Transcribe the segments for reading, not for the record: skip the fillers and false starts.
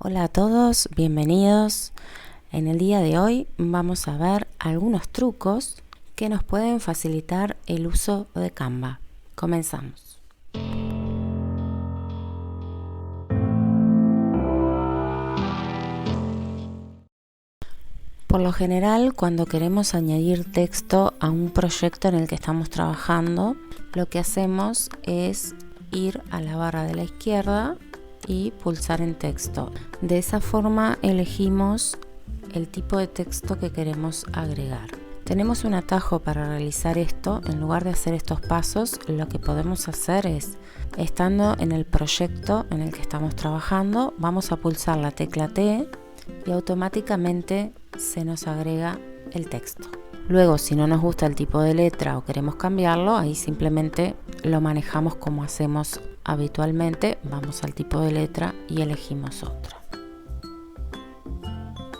Hola a todos, bienvenidos. En el día de hoy vamos a ver algunos trucos que nos pueden facilitar el uso de Canva. Comenzamos. Por lo general, cuando queremos añadir texto a un proyecto en el que estamos trabajando, lo que hacemos es ir a la barra de la izquierda y pulsar en texto. De esa forma elegimos el tipo de texto que queremos agregar. Tenemos un atajo para realizar esto. En lugar de hacer estos pasos, lo que podemos hacer es, estando en el proyecto en el que estamos trabajando, vamos a pulsar la tecla T y automáticamente se nos agrega el texto. Luego, si no nos gusta el tipo de letra o queremos cambiarlo, ahí simplemente lo manejamos como hacemos habitualmente. Vamos al tipo de letra y elegimos otra.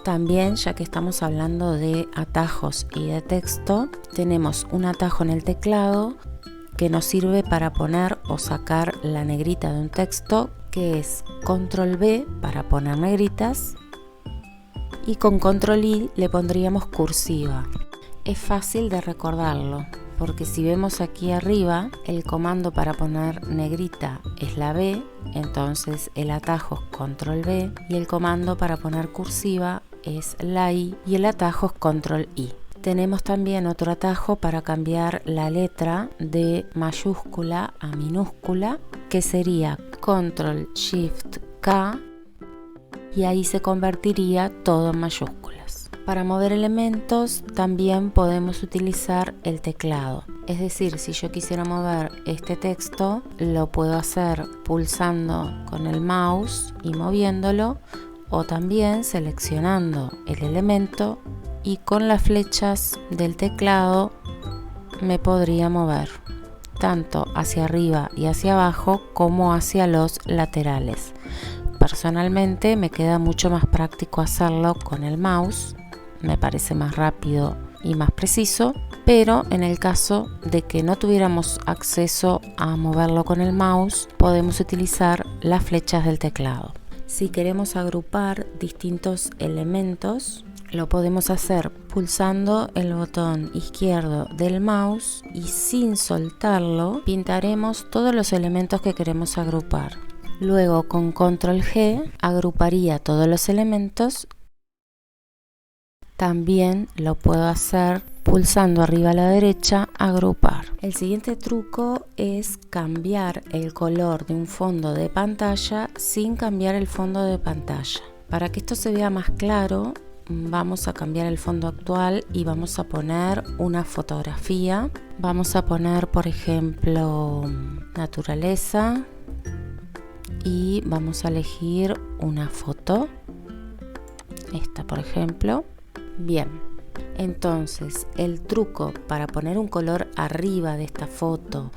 También, ya que estamos hablando de atajos y de texto, tenemos un atajo en el teclado que nos sirve para poner o sacar la negrita de un texto, que es Control V para poner negritas, y con Control I le pondríamos cursiva. Es fácil de recordarlo, porque si vemos aquí arriba, el comando para poner negrita es la B, entonces el atajo es Control V, y el comando para poner cursiva es la I, y el atajo es Control I. Tenemos también otro atajo para cambiar la letra de mayúscula a minúscula, que sería Control Shift K, y ahí se convertiría todo en mayúsculas. Para mover elementos también podemos utilizar el teclado. Es decir, si yo quisiera mover este texto, lo puedo hacer pulsando con el mouse y moviéndolo, o también seleccionando el elemento y con las flechas del teclado me podría mover tanto hacia arriba y hacia abajo como hacia los laterales. Personalmente me queda mucho más práctico hacerlo con el mouse, me parece más rápido y más preciso, pero en el caso de que no tuviéramos acceso a moverlo con el mouse, podemos utilizar las flechas del teclado. Si queremos agrupar distintos elementos, lo podemos hacer pulsando el botón izquierdo del mouse y sin soltarlo pintaremos todos los elementos que queremos agrupar. Luego con Control G agruparía todos los elementos. También lo puedo hacer pulsando arriba a la derecha, agrupar. El siguiente truco es cambiar el color de un fondo de pantalla sin cambiar el fondo de pantalla. Para que esto se vea más claro, vamos a cambiar el fondo actual y vamos a poner una fotografía. Vamos a poner, por ejemplo, naturaleza. Y vamos a elegir una foto, esta por ejemplo. Bien, entonces el truco para poner un color arriba de esta foto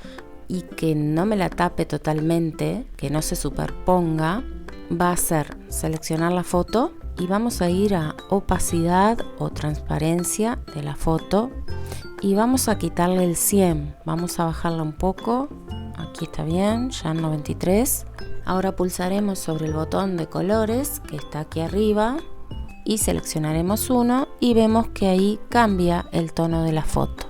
y que no me la tape totalmente, que no se superponga, va a ser seleccionar la foto y vamos a ir a opacidad o transparencia de la foto y vamos a quitarle el 100, vamos a bajarla un poco. Aquí está bien, ya en 93. Ahora pulsaremos sobre el botón de colores que está aquí arriba y seleccionaremos uno y vemos que ahí cambia el tono de la foto.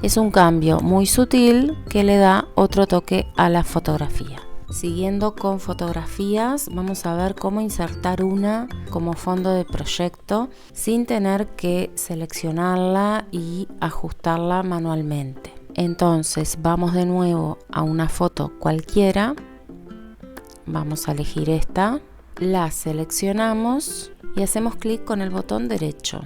Es un cambio muy sutil que le da otro toque a la fotografía. Siguiendo con fotografías, vamos a ver cómo insertar una como fondo de proyecto sin tener que seleccionarla y ajustarla manualmente. Entonces vamos de nuevo a una foto cualquiera, vamos a elegir esta, la seleccionamos y hacemos clic con el botón derecho.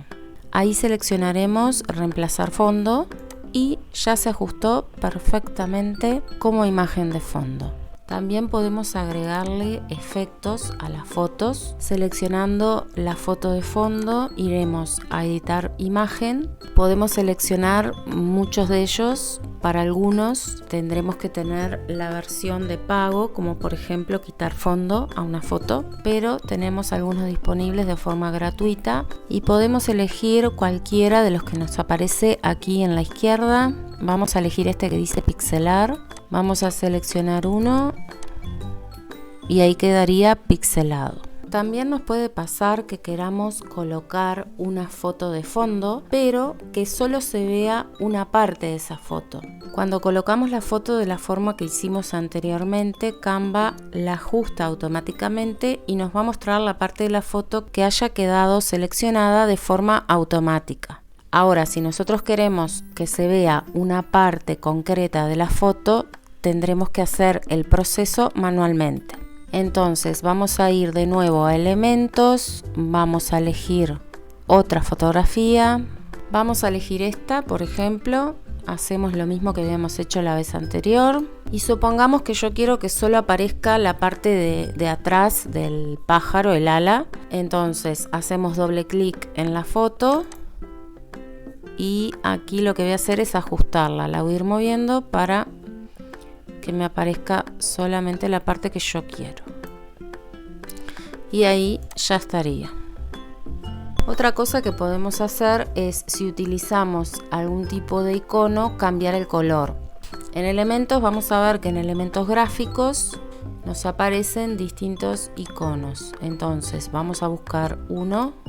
Ahí seleccionaremos reemplazar fondo y ya se ajustó perfectamente como imagen de fondo. También podemos agregarle efectos a las fotos. Seleccionando la foto de fondo, iremos a editar imagen. Podemos seleccionar muchos de ellos. Para algunos tendremos que tener la versión de pago, como por ejemplo quitar fondo a una foto, pero tenemos algunos disponibles de forma gratuita y podemos elegir cualquiera de los que nos aparece aquí en la izquierda. Vamos a elegir este que dice pixelar. Vamos a seleccionar uno y ahí quedaría pixelado. También nos puede pasar que queramos colocar una foto de fondo, pero que solo se vea una parte de esa foto. Cuando colocamos la foto de la forma que hicimos anteriormente, Canva la ajusta automáticamente y nos va a mostrar la parte de la foto que haya quedado seleccionada de forma automática. Ahora, si nosotros queremos que se vea una parte concreta de la foto, tendremos que hacer el proceso manualmente. Entonces vamos a ir de nuevo a elementos, vamos a elegir otra fotografía, vamos a elegir esta, por ejemplo, hacemos lo mismo que habíamos hecho la vez anterior y supongamos que yo quiero que solo aparezca la parte de atrás del pájaro, el ala. Entonces hacemos doble clic en la foto y aquí lo que voy a hacer es ajustarla, la voy a ir moviendo para que me aparezca solamente la parte que yo quiero. Y ahí ya estaría. Otra cosa que podemos hacer es, si utilizamos algún tipo de icono, cambiar el color. En elementos vamos a ver que en elementos gráficos nos aparecen distintos iconos. Entonces vamos a buscar uno.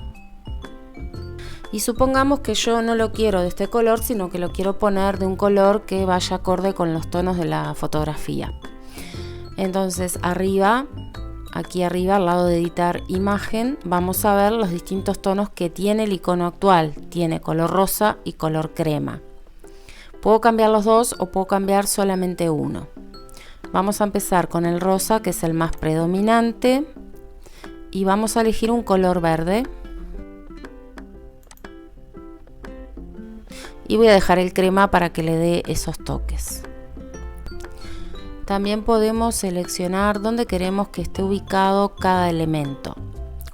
Y supongamos que yo no lo quiero de este color, sino que lo quiero poner de un color que vaya acorde con los tonos de la fotografía. Entonces arriba, aquí arriba al lado de editar imagen, vamos a ver los distintos tonos que tiene el icono actual. Tiene color rosa y color crema. Puedo cambiar los dos o puedo cambiar solamente uno. Vamos a empezar con el rosa, que es el más predominante, y vamos a elegir un color verde. Y voy a dejar el crema para que le dé esos toques. También podemos seleccionar dónde queremos que esté ubicado cada elemento.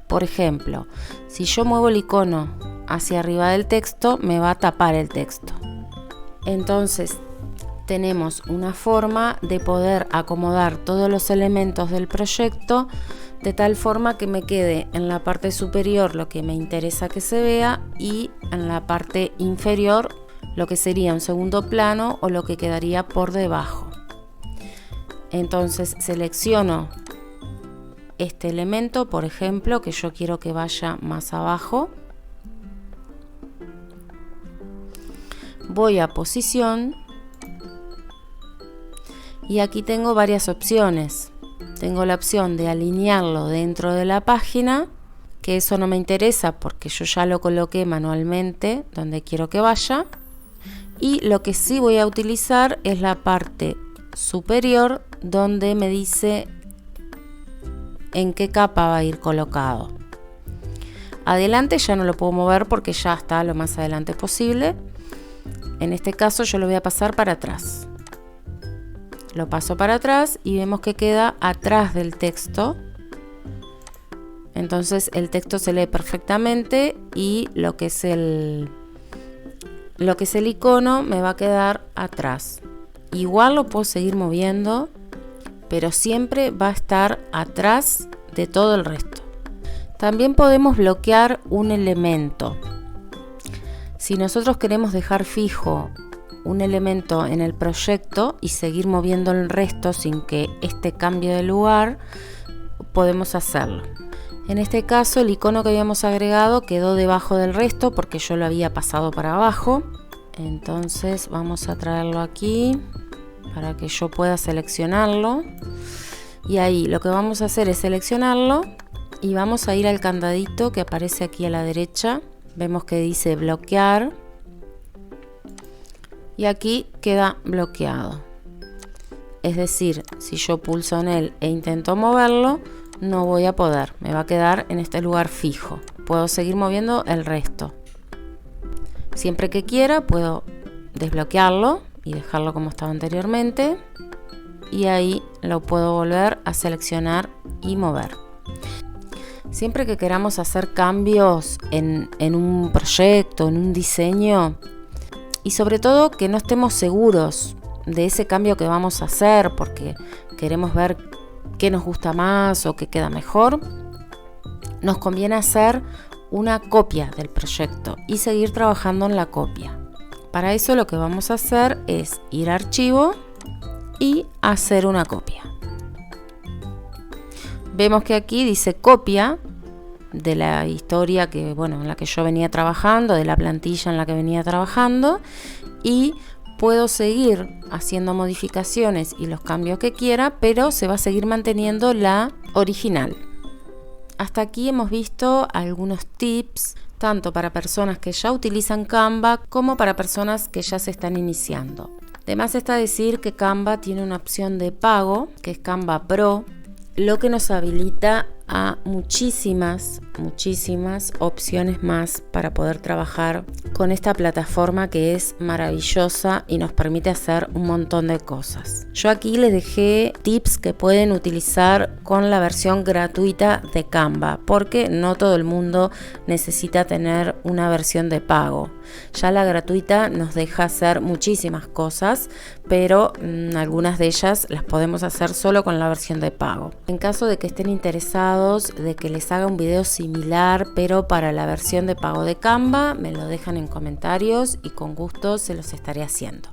Por ejemplo, si yo muevo el icono hacia arriba del texto, me va a tapar el texto. Entonces, tenemos una forma de poder acomodar todos los elementos del proyecto de tal forma que me quede en la parte superior lo que me interesa que se vea y en la parte inferior lo que sería un segundo plano o lo que quedaría por debajo. Entonces selecciono este elemento, por ejemplo, que yo quiero que vaya más abajo. Voy a posición y aquí tengo varias opciones. Tengo la opción de alinearlo dentro de la página, que eso no me interesa porque yo ya lo coloqué manualmente donde quiero que vaya. Y lo que sí voy a utilizar es la parte superior donde me dice en qué capa va a ir colocado. Adelante ya no lo puedo mover porque ya está lo más adelante posible. En este caso yo lo voy a pasar para atrás. Lo paso para atrás y vemos que queda atrás del texto. Entonces el texto se lee perfectamente y lo que es el icono me va a quedar atrás. Igual lo puedo seguir moviendo, pero siempre va a estar atrás de todo el resto. También podemos bloquear un elemento. Si nosotros queremos dejar fijo un elemento en el proyecto y seguir moviendo el resto sin que este cambie de lugar, podemos hacerlo. En este caso el icono que habíamos agregado quedó debajo del resto porque yo lo había pasado para abajo. Entonces vamos a traerlo aquí para que yo pueda seleccionarlo. Y ahí lo que vamos a hacer es seleccionarlo y vamos a ir al candadito que aparece aquí a la derecha. Vemos que dice bloquear. Y aquí queda bloqueado. Es decir, si yo pulso en él e intento moverlo, no voy a poder. Me va a quedar en este lugar fijo. Puedo seguir moviendo el resto. Siempre que quiera puedo desbloquearlo y dejarlo como estaba anteriormente. Y ahí lo puedo volver a seleccionar y mover. Siempre que queramos hacer cambios en un proyecto, en un diseño, y sobre todo que no estemos seguros de ese cambio que vamos a hacer porque queremos ver qué nos gusta más o qué queda mejor, nos conviene hacer una copia del proyecto y seguir trabajando en la copia. Para eso lo que vamos a hacer es ir a archivo y hacer una copia. Vemos que aquí dice copia de la historia que, en la que yo venía trabajando, de la plantilla en la que venía trabajando, y puedo seguir haciendo modificaciones y los cambios que quiera, pero se va a seguir manteniendo la original. Hasta aquí hemos visto algunos tips, tanto para personas que ya utilizan Canva como para personas que ya se están iniciando. Además está decir que Canva tiene una opción de pago, que es Canva Pro, lo que nos habilita a muchísimas opciones más para poder trabajar con esta plataforma que es maravillosa y nos permite hacer un montón de cosas. Yo aquí les dejé tips que pueden utilizar con la versión gratuita de Canva, porque no todo el mundo necesita tener una versión de pago. Ya la gratuita nos deja hacer muchísimas cosas, pero algunas de ellas las podemos hacer solo con la versión de pago. En caso de que estén interesados de que les haga un video similar, pero para la versión de pago de Canva, me lo dejan en comentarios y con gusto se los estaré haciendo.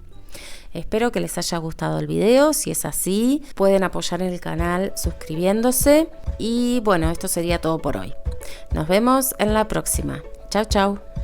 Espero que les haya gustado el video. Si es así, pueden apoyar en el canal suscribiéndose. Y bueno, esto sería todo por hoy. Nos vemos en la próxima. Chao, chao.